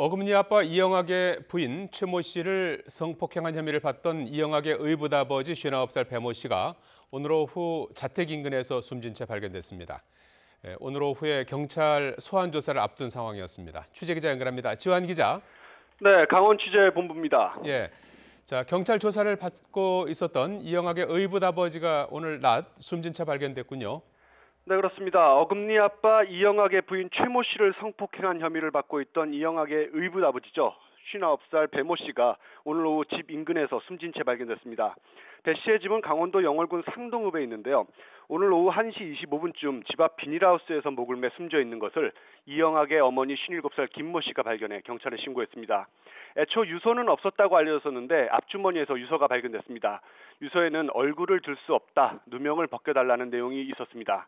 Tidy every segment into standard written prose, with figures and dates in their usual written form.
어금니 아빠 이영학의 부인 최모 씨를 성폭행한 혐의를 받던 이영학의 의붓아버지 59살 배모 씨가 오늘 오후 자택 인근에서 숨진 채 발견됐습니다. 오늘 오후에 경찰 소환 조사를 앞둔 상황이었습니다. 취재기자 연결합니다. 지환 기자. 네, 강원 취재본부입니다. 예. 자, 경찰 조사를 받고 있었던 이영학의 의붓아버지가 오늘 낮 숨진 채 발견됐군요. 네, 그렇습니다. 어금니 아빠 이영학의 부인 최모 씨를 성폭행한 혐의를 받고 있던 이영학의 의붓아버지죠. 59살 배모 씨가 오늘 오후 집 인근에서 숨진 채 발견됐습니다. 배 씨의 집은 강원도 영월군 상동읍에 있는데요. 오늘 오후 1시 25분쯤 집 앞 비닐하우스에서 목을 매 숨져 있는 것을 이영학의 어머니 57살 김모 씨가 발견해 경찰에 신고했습니다. 애초 유서는 없었다고 알려졌었는데 앞주머니에서 유서가 발견됐습니다. 유서에는 얼굴을 들 수 없다, 누명을 벗겨달라는 내용이 있었습니다.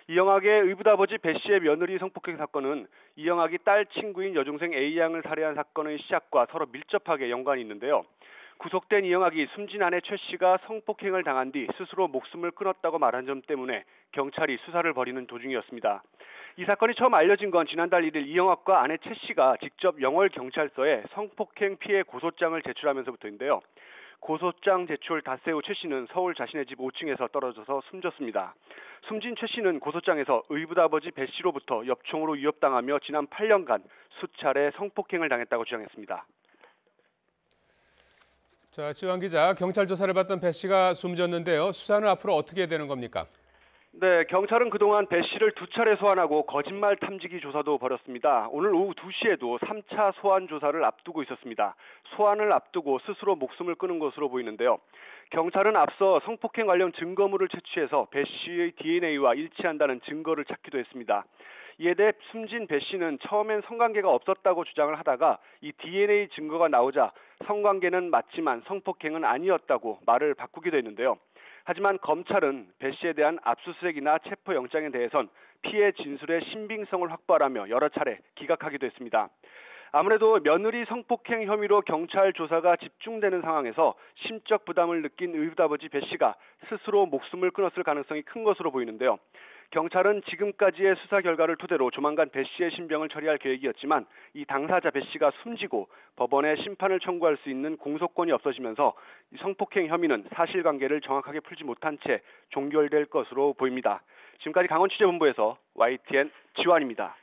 이영학의 의붓아버지 배 씨의 며느리 성폭행 사건은 이영학이 딸 친구인 여중생 A양을 살해한 사건의 시작과 서로 밀접하게 연관이 있는데요. 구속된 이영학이 숨진 아내 최 씨가 성폭행을 당한 뒤 스스로 목숨을 끊었다고 말한 점 때문에 경찰이 수사를 벌이는 도중이었습니다. 이 사건이 처음 알려진 건 지난달 1일 이영학과 아내 최 씨가 직접 영월경찰서에 성폭행 피해 고소장을 제출하면서부터인데요. 고소장 제출 닷새 후 최 씨는 서울 자신의 집 5층에서 떨어져서 숨졌습니다. 숨진 최 씨는 고소장에서 의붓아버지 배 씨로부터 엽총으로 위협당하며 지난 8년간 수차례 성폭행을 당했다고 주장했습니다. 자, 지환 기자, 경찰 조사를 받던 배 씨가 숨졌는데요. 수사는 앞으로 어떻게 되는 겁니까? 네, 경찰은 그동안 배 씨를 2차례 소환하고 거짓말 탐지기 조사도 벌였습니다. 오늘 오후 2시에도 3차 소환 조사를 앞두고 있었습니다. 소환을 앞두고 스스로 목숨을 끊은 것으로 보이는데요. 경찰은 앞서 성폭행 관련 증거물을 채취해서 배 씨의 DNA와 일치한다는 증거를 찾기도 했습니다. 이에 대해 숨진 배 씨는 처음엔 성관계가 없었다고 주장을 하다가 이 DNA 증거가 나오자 성관계는 맞지만 성폭행은 아니었다고 말을 바꾸기도 했는데요. 하지만 검찰은 배 씨에 대한 압수수색이나 체포영장에 대해선 피해 진술의 신빙성을 확보하라며 여러 차례 기각하기도 했습니다. 아무래도 며느리 성폭행 혐의로 경찰 조사가 집중되는 상황에서 심적 부담을 느낀 의붓아버지 배 씨가 스스로 목숨을 끊었을 가능성이 큰 것으로 보이는데요. 경찰은 지금까지의 수사 결과를 토대로 조만간 배 씨의 신병을 처리할 계획이었지만 이 당사자 배 씨가 숨지고 법원에 심판을 청구할 수 있는 공소권이 없어지면서 이 성폭행 혐의는 사실관계를 정확하게 풀지 못한 채 종결될 것으로 보입니다. 지금까지 강원 취재본부에서 YTN 지환입니다.